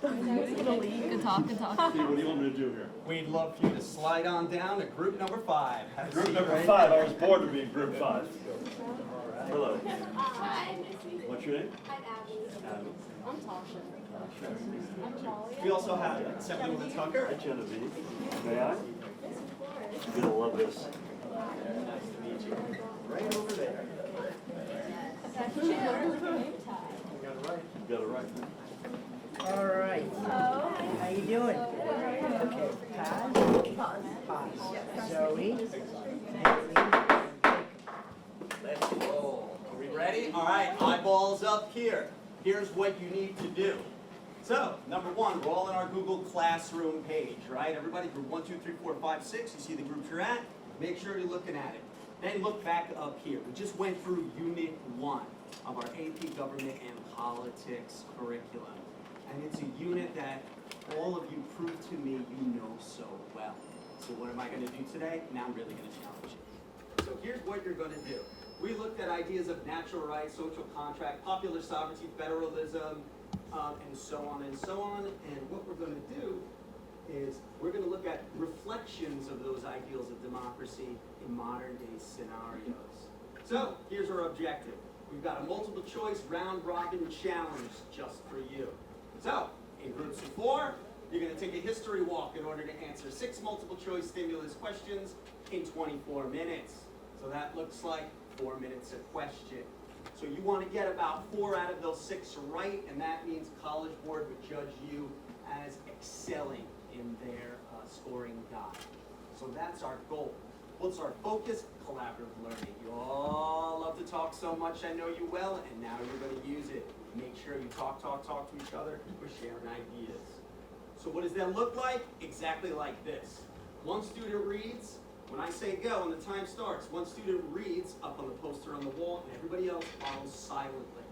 Good talk, good talk. Steve, what do you want me to do here? We'd love for you to slide on down to group number 5. Have a Group seat number right 5, I was born to be in group 5. Hello. Hi. What's your name? I'm Abby. Abby. I'm Tasha. I'm Talia. We also have Assemblywoman Tucker. Hi, Genevieve. May I? You're gonna love this. Nice to meet you. Right over there. You got it right. All right. How you doing? Okay. Pause. Zoe. Let's roll. Are we ready? All right, eyeballs up here. Here's what you need to do. So, number 1, we're all in our Google Classroom page, right? Everybody, group 1, 2, 3, 4, 5, 6. You see the groups you're at? Make sure you're looking at it. Then look back up here. We just went through Unit 1 of our AP Government and Politics curriculum. And it's a unit that all of you proved to me you know so well. So what am I going to do today? Now I'm really going to challenge you. So here's what you're going to do. We looked at ideas of natural rights, social contract, popular sovereignty, federalism, and so on and so on. And what we're going to do is we're going to look at reflections of those ideals of democracy in modern day scenarios. So here's our objective. We've got a multiple choice round robin challenge just for you. So in groups of 4, you're going to take a history walk in order to answer 6 multiple choice stimulus questions in 24 minutes. So that looks like 4 minutes a question. So you want to get about 4 out of those 6 right, and that means College Board would judge you as excelling in their scoring guide. So that's our goal. What's our focus? Collaborative learning. You all love to talk so much, I know you well, and now you're going to use it. Make sure you talk to each other. We're sharing ideas. So what does that look like? Exactly like this. One student reads. When I say go and the time starts, one student reads up on the poster on the wall, and everybody else follows silently.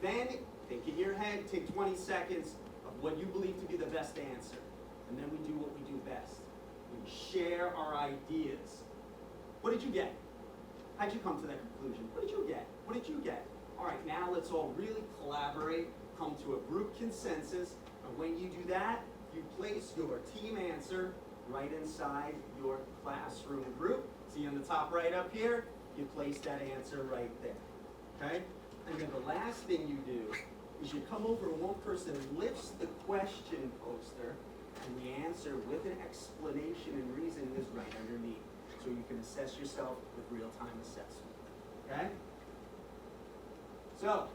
Then, think in your head, take 20 seconds of what you believe to be the best answer. And then we do what we do best. We share our ideas. What did you get? How'd you come to that conclusion? What did you get? What did you get? All right, now let's all really collaborate, come to a group consensus, and when you do that, you place your team answer right inside your classroom group. See on the top right up here, you place that answer right there, okay? And then the last thing you do is you come over and one person lifts the question poster and the answer with an explanation and reason is right underneath. So you can assess yourself with real-time assessment, okay? So,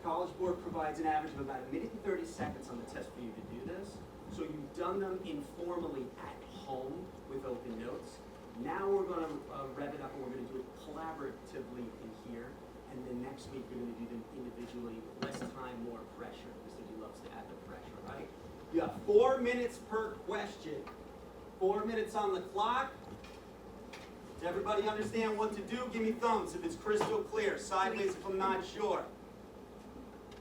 College Board provides an average of about 1 minute and 30 seconds on the test for you to do this. So you've done them informally at home with open notes. Now we're going to rev it up and we're going to do it collaboratively in here. And then next week we're going to do them individually, less time, more pressure. Mr. D loves to add the pressure, right? You have 4 minutes per question. 4 minutes on the clock. Does everybody understand what to do? Give me thumbs if it's crystal clear. Sideways if I'm not sure.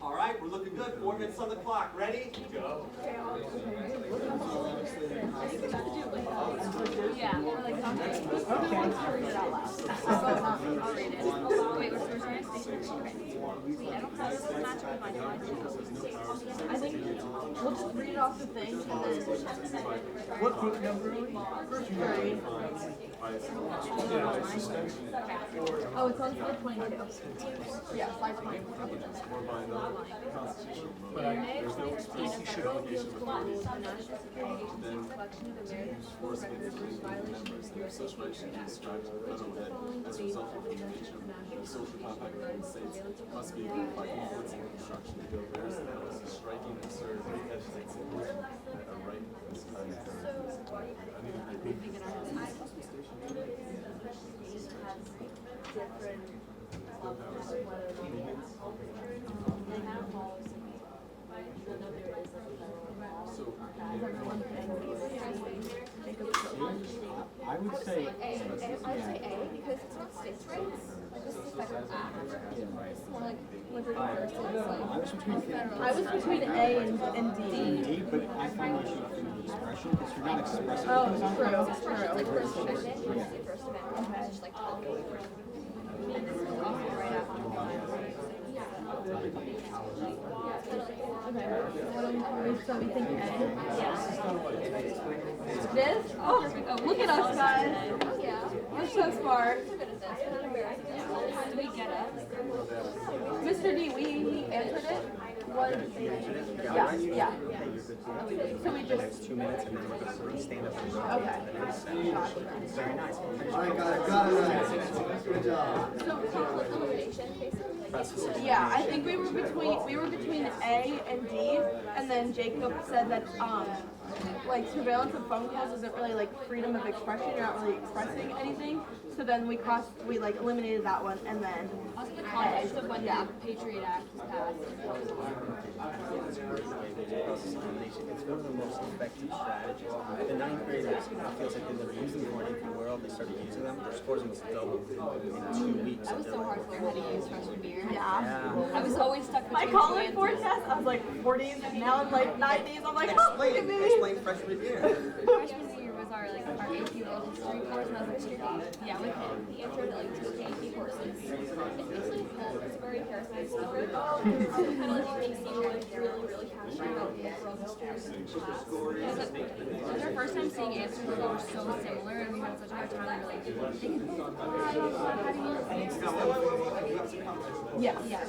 All right, we're looking good. 4 minutes on the clock. Ready? Go. Yeah, or like talking. I'll read it out loud. I'll read it. Wait, what's yours next? I don't have this match with my I think we'll just read it off the thing and then. What group number are we? First grade. Oh, it's on slide 22. Yeah, slide 22. But there's no explicit obligation with the rules. Then force against members that have such rights should be described to the federal head as a result of the nation. The social compact of the United States must be agreed by influencing and construction of bill bears that was a striking and absurd legislative solution that a right of this kind of I would say I would say A because it's not states' rights. This is like an act. It's more like liberty versus like I was between A and D. D, but I find that you freedom of expression because you're not expressing Oh, things on true. purpose. It's like First Amendment. You want to say First Amendment. It's just like talking. Right after the line. Okay. So we think A? Yeah. This? Oh, look at us guys. Yeah. We're so smart. We're good at this. We're not embarrassing ourselves. Do we get it? Mr. D, we answered it? Was yeah. So we just 2 minutes and then we're going to stand up and roll. okay. Very nice. Alright, got it. Good job. So conflict elimination, basically. Yeah, I think we were between A and D, and then Jacob said that like surveillance of phone calls isn't really like freedom of expression. You're not really expressing anything. So then we like eliminated that one, and then Also the context of when the Patriot Act was passed. It's one of the most effective strategies. The ninth graders, it feels like they never used them more. In the world, they started using them. Their scores almost doubled in 2 weeks. That was so hard to learn how to use freshman year. yeah. I was always stuck My between college two board answers. test, I was like 40s, now I'm like 90s. I'm like, oh, look at me. Explain freshman year. Freshman year was our AP world history course, and I was like, yeah, with him. He answered like 2 AP courses. It's basically it's very charismatic speaker. Kind of like makes you like really passionate about world history class. It was our first time seeing answers that were so similar, and we had such a hard time really thinking, how do you Yes. yeah.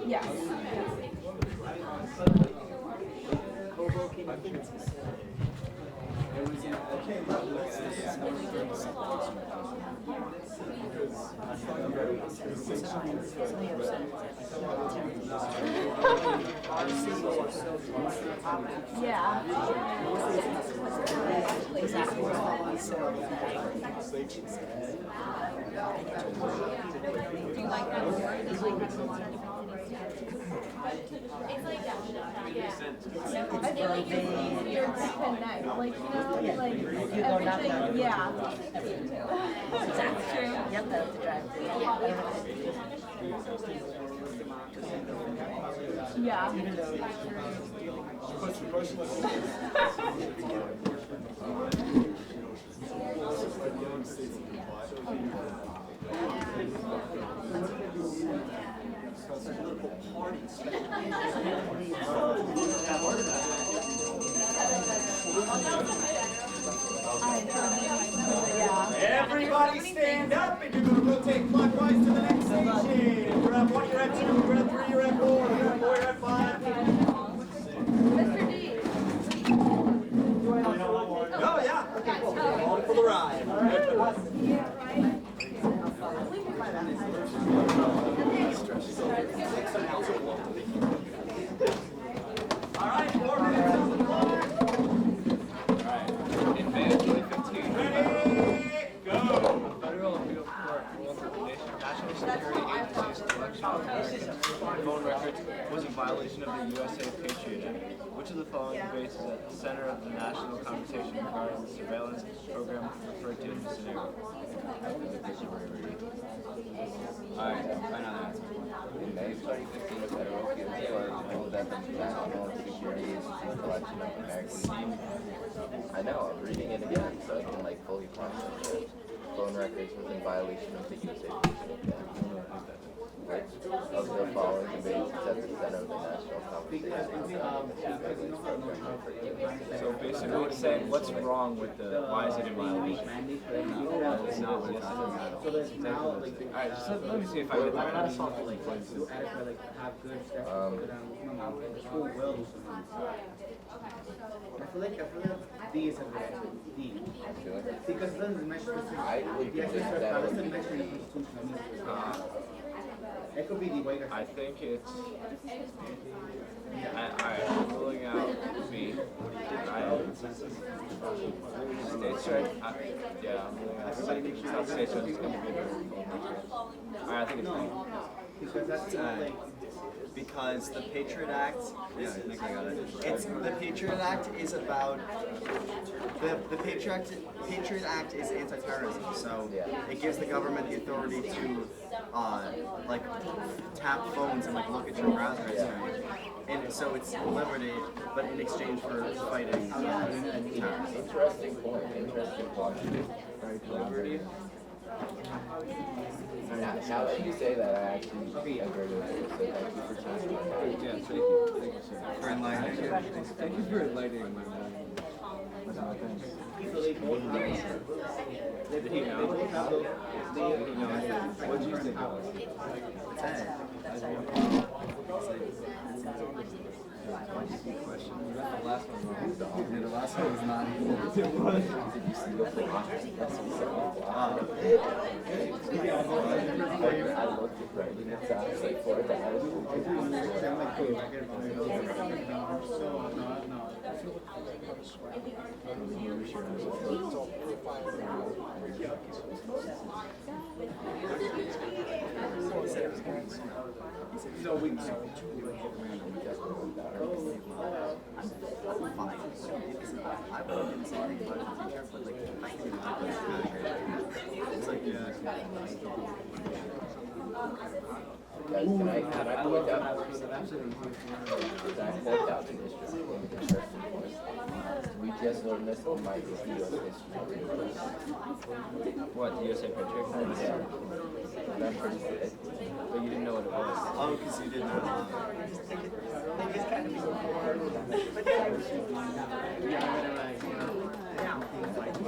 Yes. Hoboken, Yeah. Do you like that more? Do you like having a lot of different cities? It's like that. Yeah. I feel like it's easier to connect. Like, you know, like everything. Yeah. That's true. Yep, that's the drive. Yeah. Everybody stand up and you're going to rotate clockwise to the next station. You're at 1, you're at 2, you're at 3, you're at 4, you're at 4, you're at 5. Mr. D. Oh, yeah. On for the ride. All right, 4 minutes on the clock. Advanced 2015. Ready, go. Federal Appeal Court ruled that the National Security Agency's collection of phone records was a violation of the USA Patriot Act. Which of the following debates is at the center of the national conversation regarding the surveillance program referred to in the scenario? Alright, I know the answer. In May 2015, the Federal Appeal Court ruled that the National Security Agency's collection of American I know, I'm reading it again so I can fully process it. Phone records was in violation of the USA Patriot Act. Which of the following debates is at the center of the national conversation? So basically it's saying what's wrong with the, why is it in violation? It's not what it's Alright, just let me see if I get that. I feel like D is a good answer. D. Because it doesn't mention the I would Yes, think it that would doesn't be mention the Constitution. It could be D. Wait, I think it's. Alright, I'm ruling out B. States right? Yeah, I'm ruling out. It's not states right, it's going to be Alright, I think it's B. Because that's like. Because the Patriot Act, the Patriot Act is about the Patriot Act is anti-terrorism, so it gives the government the authority to tap phones and look at your browser history, and so it's liberty, but in exchange for fighting terrorism. interesting point. Interesting point. Liberty. Now that you say that, I actually agree with you. So thank you for changing my mind. Yes. Thank you for enlightening my mind. Did he know? What did you think? Question. You got the last one wrong. Yeah, the last one was not even. It was. Did you see the philosophy? That's what I looked at right and it's actually for the So we know. Can I point out? We just learned this on my history. What, the USA Patriot? Yeah. That's pretty good. But you didn't know what it was. Oh, because you didn't know.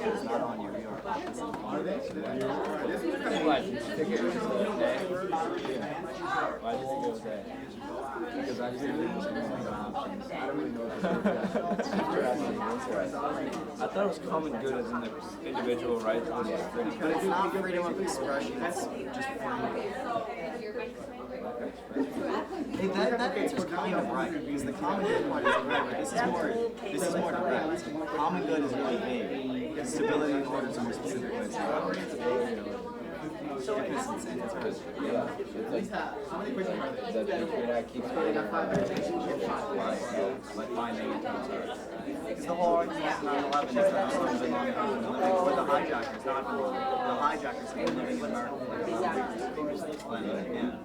It's not on your VR. Are they? Why did you think it was A? Why did you think it was A? Because I just didn't know options. I don't really know what I thought it was common good as in the individual rights. But it's not freedom of expression, it's just freedom. Hey, that answer's kind of right, because the common good one is right. This is more direct. Common good is really vague. Stability and order is more specific. But it's not. Because it's interesting. Yeah, it's like the Patriot Act keeps getting Like finding it. Because the whole argument of 9/11 is that Muslims belong in America, but the hijackers, not the hijackers, are living in America. Yeah.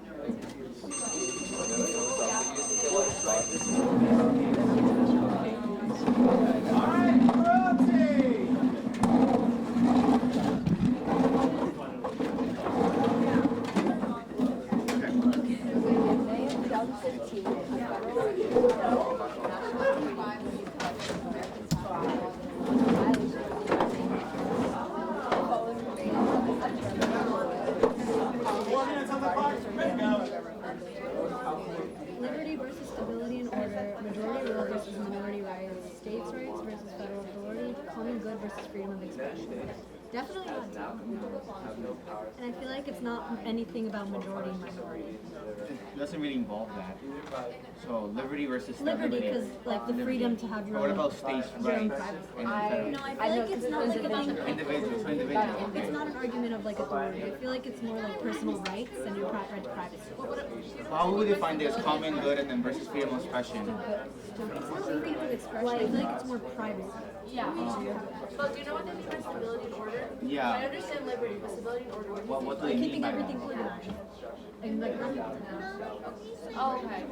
Liberty versus stability and order, majority rule versus minority rights, states' rights versus federal authority, common good versus freedom of expression. Definitely not dumb. And I feel like it's not anything about majority and minority. It doesn't really involve that. So liberty versus Liberty, stability. because like the freedom to have your But what own, about states' your own rights? privacy. And federal? No, I feel like it's not like about Individual, so individual. It's not an argument of like authority. I feel like it's more like personal rights and your right to privacy. How would we define this common good and then versus freedom of expression? Freedom of expression. I feel like it's more private. Yeah. But do you know what they mean by stability and order? Yeah. I understand liberty, but stability and order, what do you What do they mean Keeping by everything that? organized. And like Oh, okay.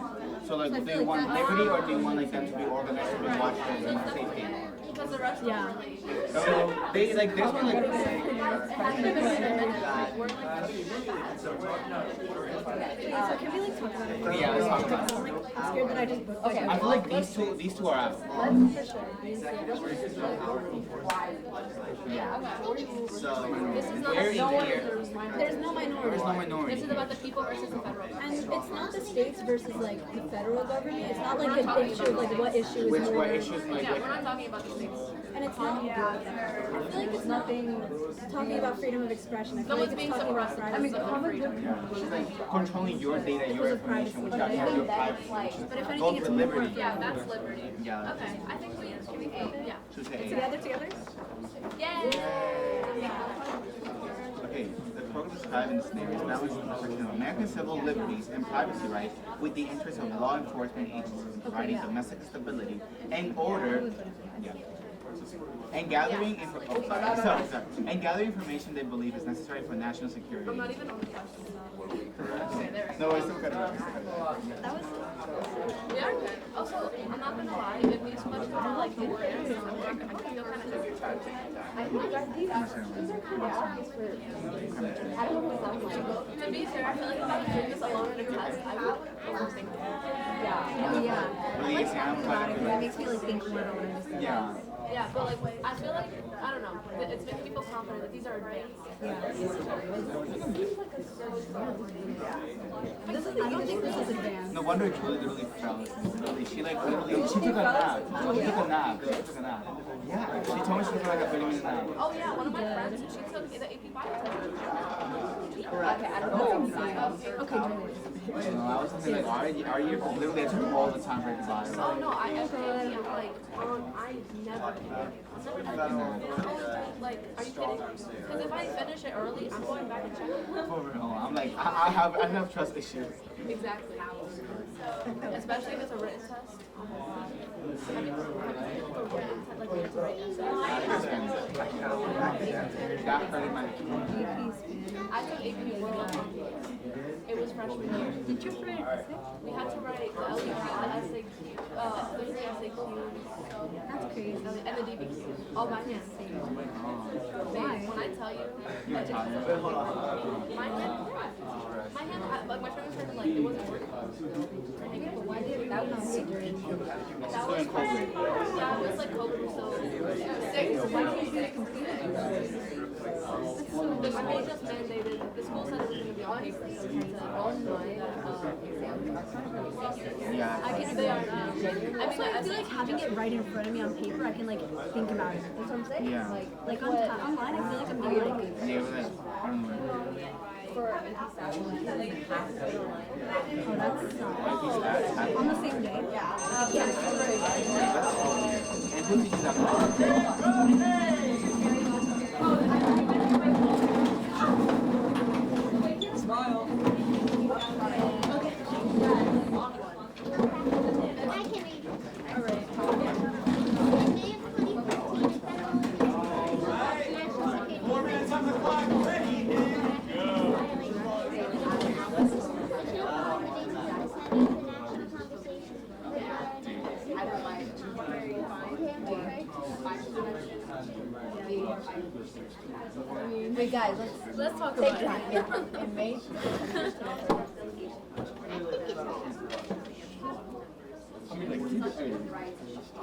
So like, do you want liberty or do you want like them to be organized and be watched and safety? Because the rest yeah. of really... So they like this one like. It hasn't been implemented. So can we like talk about it? Yeah, let's talk about it. I'm scared that I just booked. Okay. I feel like these two are out. So This is not where a in no one here? There's no minority. There's no minority. This is about the people versus the federal. And it's not the states versus like the federal government. It's not like an issue of like what issue is Which more. what issues like Yeah, we're not talking about the states. And it's not. I feel like it's nothing talking about freedom of expression. I feel like it's talking about privacy. she's like controlling your data, your information, which has your privacy. But if Goes anything, it's with more. liberty. Yeah, that's liberty. Yeah. Okay, I think we should be yeah. Should say A. Together. Yay! Okay, the program described in the statement establishes the protection of American civil liberties and privacy rights with the interests of law enforcement agencies in providing domestic stability and order. Yeah. And gathering and gathering information they believe is necessary for national security. I'm not even on the question. Okay, there we go. No, we're still gonna. We are good. Also, I'm not gonna lie, it means much more like the words. I feel kind of To be fair, I feel like if I was doing this alone in a test, I would overthink it. Yeah. Believe exam, but It makes me like think more about what I'm just doing. yeah. Yeah, but like I feel like I don't know. It's making me feel confident that these are advanced. I don't think this is advanced. No wonder Julie literally fell asleep. Literally, she like literally, she took a nap. She took a nap. She took a nap. Yeah, she told me she took like a 30-minute nap. Oh yeah, one of my friends, she took the AP Bio test. Okay, I don't know. Okay, You know, I was thinking like, our year literally I took all the time for the bio. Oh no, I like I never like, are you kidding? Because if I finish it early, I'm going back and checking. For real, I'm like, I have trust issues. Exactly. Especially if it's a written test. I mean, like you have to write essays. That hurt my. I took AP World. It was freshman year. Did you write an essay? We had to write the LEQ, the SAQ, there's the SAQ, That's crazy. and the DBQ, all by hand. Why? When I tell you, You're tired. my hand, like my friend was trying to like, it wasn't working. Why did that not say during? That was freshman year. Yeah, it was like COVID, so Why did you get it completed? I mean, it just mandated, the school said it was going to be on paper, so we had to online Yeah. I can, they are, I mean, I feel like having it right in front of me on paper, I can like think about it. That's what I'm saying. Yeah. Like online, I feel like I'm being like. Yeah, but like, I don't know. for AP Stats, Oh, that's on the same day. And who teaches that? Wait, guys, let's talk about it. In May.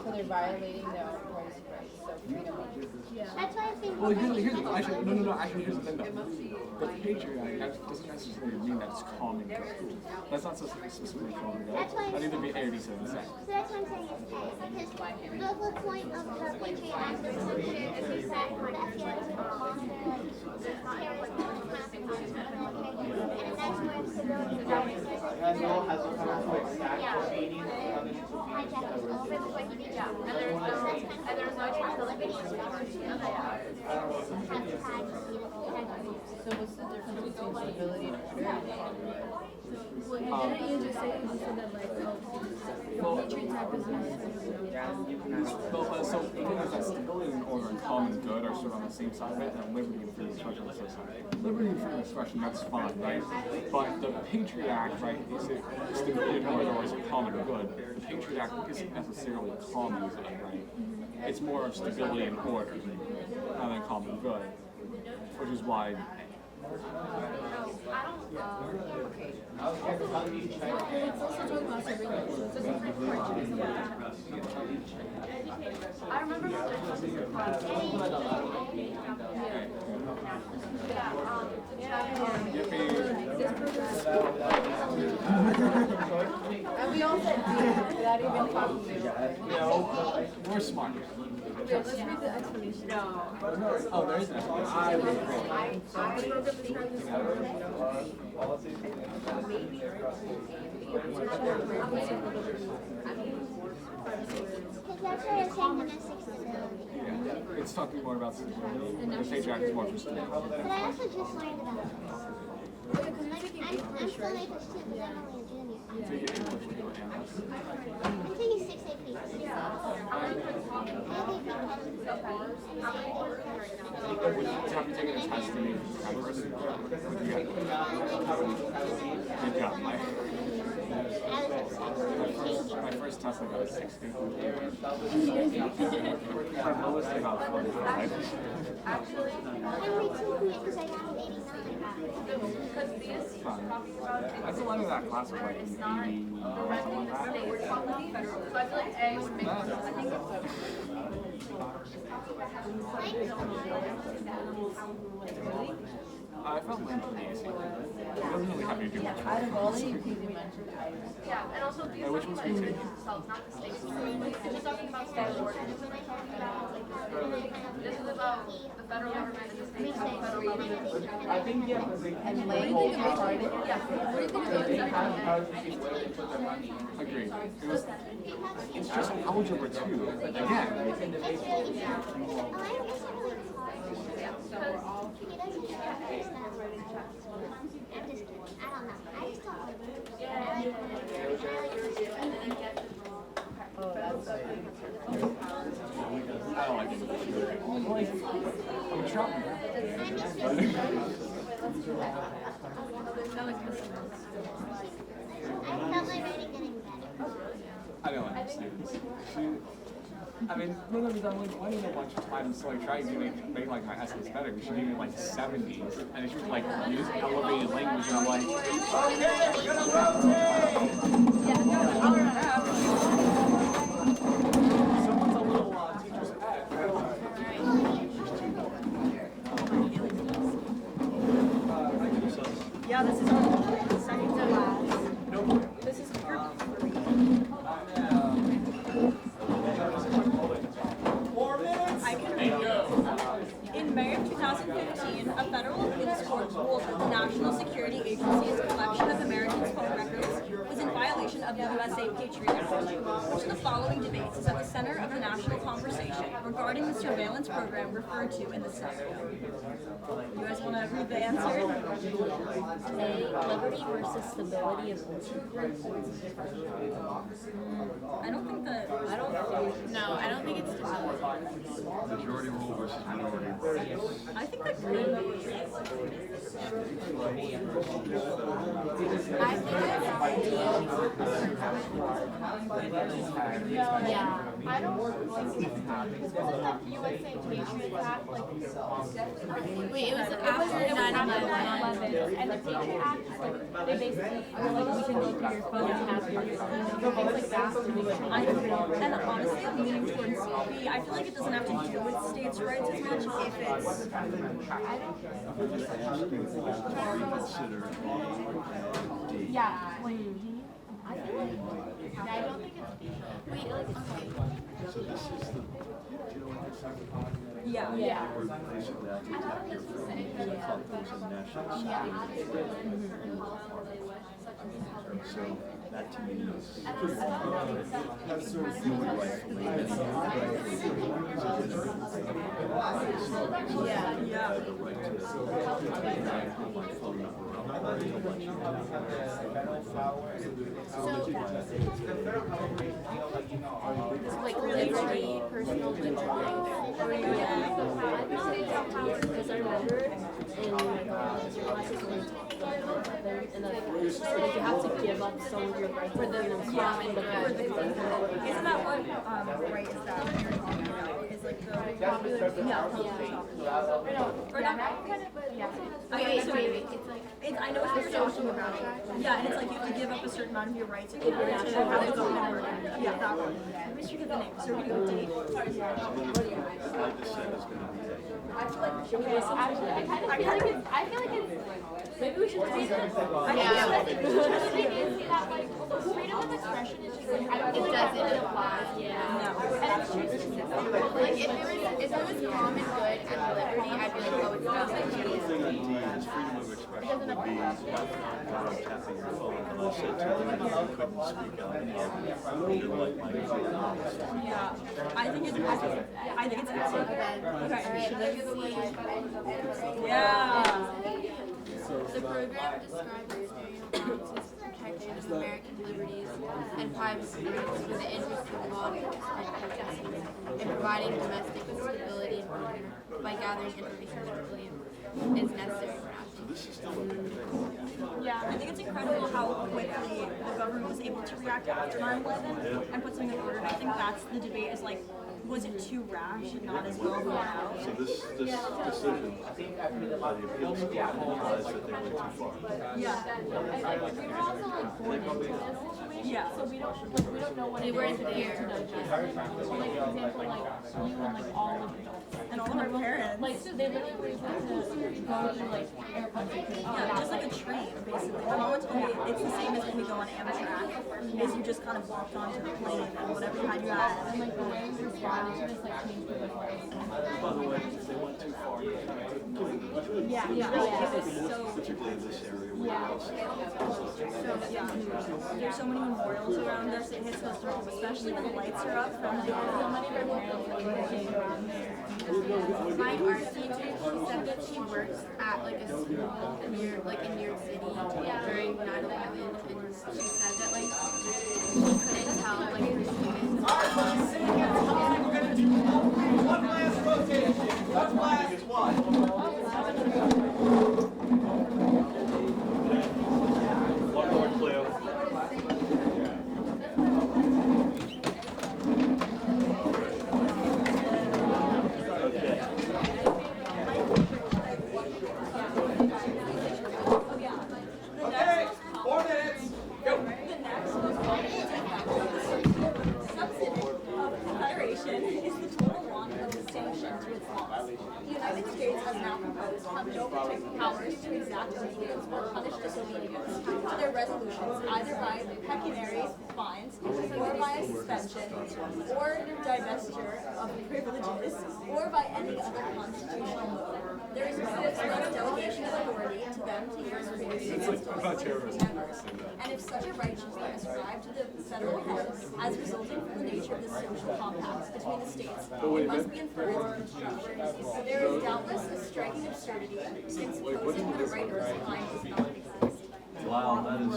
So they're violating their rights, so freedom of That's why I think. Well, here's the thing though. The Patriot Act doesn't necessarily mean that it's common good. That's not specifically common good. That's why I think there'd be A or B said the same. So that's why I'm saying it's A, because the whole point of the Patriot Act is that the FDR is and that's where civilians are. And law has a power to exact meaning. And there's no tranquility. So what's the difference between stability and security? Didn't you just say you said that like Patriot Act is So the thing is that stability and order and common good are sort of on the same side of it, and liberty and freedom of expression on the same side. Liberty and freedom of expression, that's fine, right? But the Patriot Act, right, is it stability and order or is it common good? The Patriot Act isn't necessarily common good, right? It's more of stability and order rather than common good, which is why. It's also talking about surveillance. So it's a different part. I remember And we all said D without even talking to you. No, we're smart. Let's read the explanation. Oh, there is an Because that's why I'm saying domestic stability. It's talking more about stability. The Patriot Act is more for stability. But I also just learned about this. I'm still English too, because I'm only a junior. I'm taking 6 APs. You have to take a test to make good job, Mike. My first test I got a 60. My lowest I got 45. actually, I'm retweeting it because I got an 89. because this talking about That's a lot of that class was like 80 or something like that. we're talking about federal. So I feel like A would make more sense. I think I felt like easy. It doesn't really have to do much. Out of all the things you mentioned, yeah, and also these Which one's talking easy? about themselves, not the states. It's just talking about state borders. This is about the federal government and the states, how the federal government. I think, yeah, because they and language is part of it. Yeah. What do you think about that? Agreed. It's just algebra too. Again, I don't like it. I'm trying. I don't like students. I mean, no, because I'm like winning a bunch of times, so I tried to make like my essays better. We should do like 70s, and it's just like use elevated language, and I'm like, okay, we're gonna rotate. Someone's a little teacher's pet. Yeah, this is our second to last. This is group 3. 4 minutes. I can read it. In May of 2015, a federal appeals court ruled that the National Security Agency's collection of Americans' phone records was in violation of the USA Patriot Act, which the following debates is at the center of the national conversation regarding the surveillance program referred to in the scenario. You guys want to read the answer? A, liberty versus stability of I don't think that. No, I don't think it's stability. Majority rule versus minority rule. I think that could be. I think Yeah, I don't like it because wasn't the USA Patriot Act like wait, it was after 9/11. and the Patriot Act is like they basically are like you can go through your phone and have your things like that to make sure. And honestly, I'm leaning towards B. I feel like it doesn't have to do with states' rights as much if it's. Yeah, like I feel like I don't think it's Wait, like, okay. So this is the, Yeah. yeah. basically I think that was a national security. So that to me is you would rightfully Yeah. the right to put my phone number on my Like liberty, personal liberty. Because I remember in classes when and like you have to give up some of your rights for the common good. Isn't that what right is that you're talking about? Is like the popular or not? Okay, so It's like I know what you're talking about. Yeah, and it's like you have to give up a certain amount of your rights in order to have the government work. Yeah, that one. I wish you could the name. So we're gonna go date. I just said it's going to be that. I feel like I feel like it's maybe we should take it. I feel like the thing is that like freedom of expression is just like I don't think it doesn't apply. Yeah. And it's just like if it was common good and liberty, I'd be like, oh, it's not like The only thing on D is freedom of expression would be tapping your phone, and I said to you that you couldn't speak out in public. You're like my Yeah. I think it's Okay. Yeah. the program describes its protection of American liberties and privacy rights for the interest of law enforcement agencies in providing domestic stability and order by gathering information that we believe is necessary for national this is still a big debate. Yeah, I think it's incredible how quickly the government was able to react after 9/11 and put something in order. And I think that's the debate is like, was it too rash and not as well thought out? So this decision by the appeals court implies that they went too far. Yeah. Yeah. So we don't know what They weren't there. like, for example, like you and like all of the adults. And all of our parents. Like, so they literally were able to go through like airports. Yeah, just like a train, basically. My mom told me it's the same as when we go on Amtrak, is you just kind of walked onto the plane and whatever you had, you had. And like the way we responded to this like changed people's lives. By the way, if they went too far, they kind of couldn't do it. Yeah, Yeah. it was so. Particularly in this area where Yeah. else. So, yeah, there's so many memorials around us. It hits us home, especially when the lights are up from the So many of our parents like came around there. My art teacher, she said that she works at like a school near, like in New York City during 9/11, and she said that like she couldn't tell like her students. We're gonna do one last rotation. One last one. One more, Cleo. Okay. Okay, 4 minutes. Go. The next most prominent subsidy of Confederation is the total want of distinction to its laws. The United States has now proposed have no particular powers to exact obedience or punish disobedience to their resolutions either by pecuniary fines or by a suspension or divestiture of privileges or by any other constitutional mode. There is no express delegation of authority to them to use force against members. And if such a right should be ascribed to the federal head as resulting from the nature of the social compact between the states, it must be inferred from construction. There is doubtless a striking absurdity in supposing that a right of this kind does not exist. Wow, that is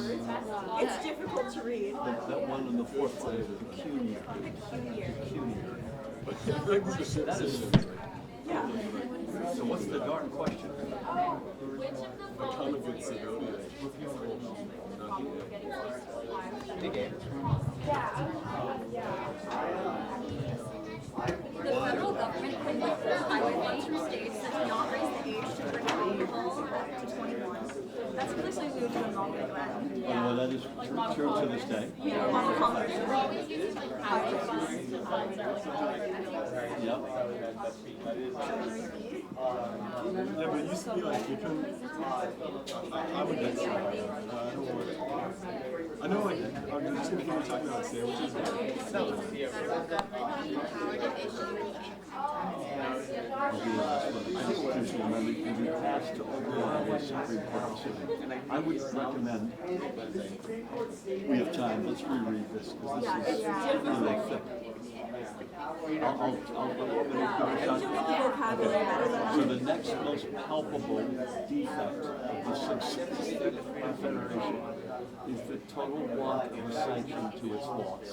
It's difficult to read. that one in the fourth place is peculiar. Peculiar. That is. Yeah. So what's the darn question? The common civilian. The federal government can withhold highway funds from states that do not raise the age to bring alcohol to 21. That's basically what we would do in Hoboken. Well, that is true to this day. Yeah, on Congress. Yep. Yeah, but it used to be like you couldn't. I'm against it. I don't want it. I know, like, I'm just gonna hear you talking about sandwiches. The federal government has the power to issue any income tax. I think constitutional amendment can be passed to override a Supreme Court decision. I would recommend, we have time, let's reread this, because this is really thick. I'll give it a shot. So the next most palpable defect of the successive Confederation is the total want of a sanction to its laws.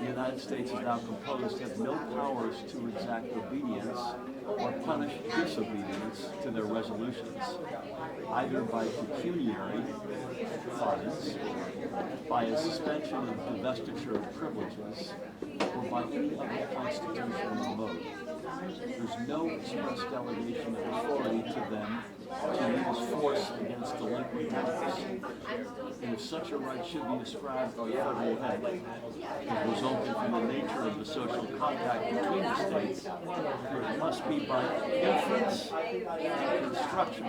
The United States is now composed to have no powers to exact obedience or punish disobedience to their resolutions, either by pecuniary fines, by a suspension and divestiture of privileges, or by any other constitutional mode. There's no express delegation of authority to them to use force against delinquent members. And if such a right should be ascribed to the federal head, resulting from the nature of the social compact between the states, it must be by inference and construction.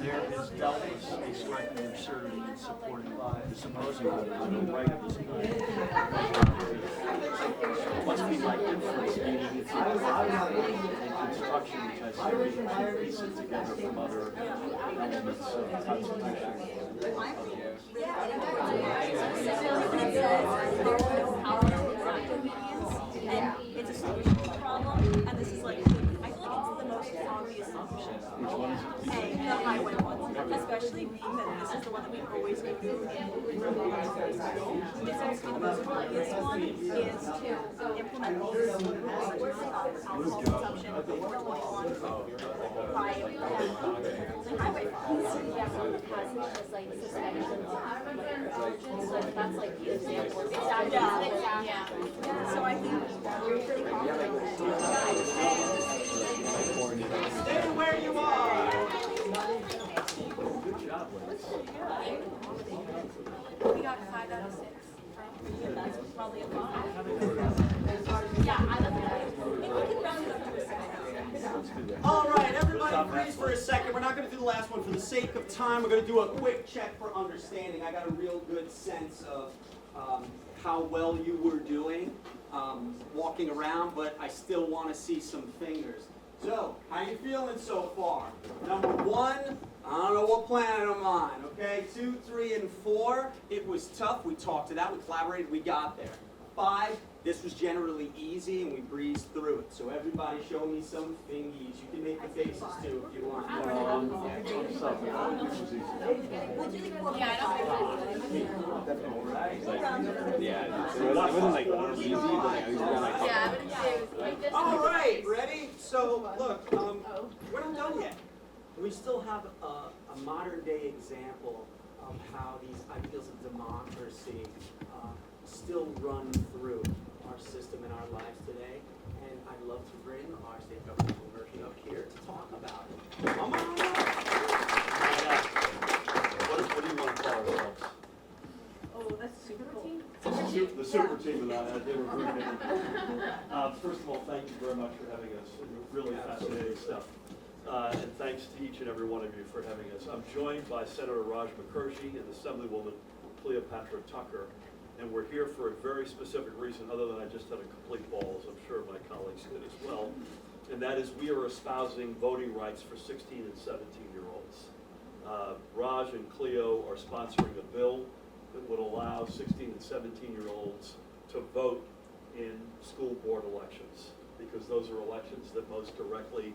There is doubtless a striking absurdity in supporting the supposing that there is no right of this kind. It must be by inference, meaning it's implied in construction, which I say piece it together from other elements of the Constitution. And it's a solution problem, and this is like, I feel like it's the most obvious option. Which one is it? A, the highway ones, especially being that this is the one that we always do. This is the most obvious one, is to implement these alcohol consumption before 21 by highway laws. Yeah, so the passage is like suspensions. So that's like the example. Exactly. Yeah. So I think we're pretty confident that Stay where you are. Good job, ladies. We got 5 out of 6. that's probably a lot. Yeah, I love that. All right, everybody freeze for a second. We're not going to do the last one for the sake of time. We're going to do a quick check for understanding. I got a real good sense of how well you were doing walking around, but I still want to see some fingers. So, how you feeling so far? Number 1, I don't know what planet I'm on, okay? 2, 3, and 4, it was tough. We talked it out, we collaborated, we got there. 5, this was generally easy, and we breezed through it. So everybody show me some fingies. You can make the faces too if you want. All right, ready? So look, we're not done yet. We still have a modern day example of how these ideals of democracy still run through our system in our lives today. And I'd love to bring our state government Mukherji up here to talk about it. Come on up. What do you want to call ourselves? Oh, that's super cool. The super team and I, they were really first of all, thank you very much for having us. Really fascinating stuff. And thanks to each and every one of you for having us. I'm joined by Senator Raj Mukherji and Assemblywoman Cleopatra Tucker. And we're here for a very specific reason, other than I just had a complete ball, as I'm sure my colleagues did as well. And that is we are espousing voting rights for 16 and 17-year-olds. Raj and Cleo are sponsoring a bill that would allow 16 and 17-year-olds to vote in school board elections, because those are elections that most directly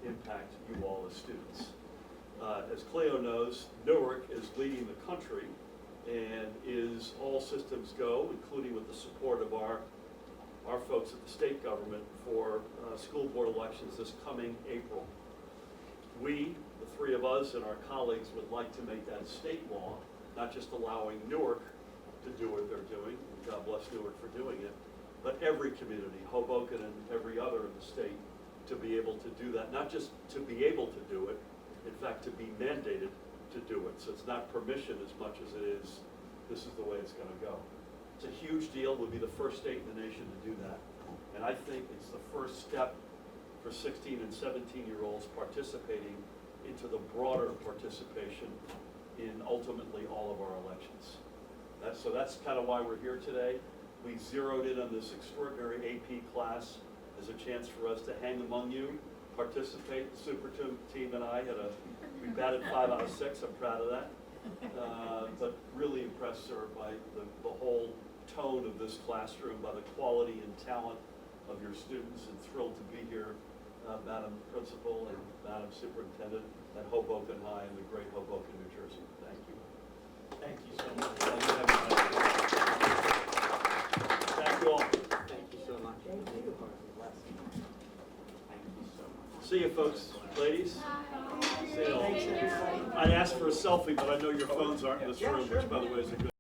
impact you all as students. As Cleo knows, Newark is leading the country and is all systems go, including with the support of our folks at the state government for school board elections this coming April. We, the 3 of us and our colleagues, would like to make that state law, not just allowing Newark to do what they're doing, and God bless Newark for doing it, but every community, Hoboken and every other in the state, to be able to do that. Not just to be able to do it, in fact, to be mandated to do it. So it's not permission as much as it is, this is the way it's going to go. It's a huge deal. We'll be the first state in the nation to do that. And I think it's the first step for 16 and 17-year-olds participating into the broader participation in ultimately all of our elections. So that's kind of why we're here today. We zeroed in on this extraordinary AP class as a chance for us to hang among you, participate. The super team and I we batted 5 out of 6. I'm proud of that. But really impressed, sir, by the whole tone of this classroom, by the quality and talent of your students, and thrilled to be here, Madam Principal and Madam Superintendent at Hoboken High in the great Hoboken, New Jersey. Thank you. Thank you so much. Thank you all. Thank you so much. Thank you so much. See you, folks. Ladies. See you all. I'd ask for a selfie, but I know your phones aren't in this room, which, by the way, is a good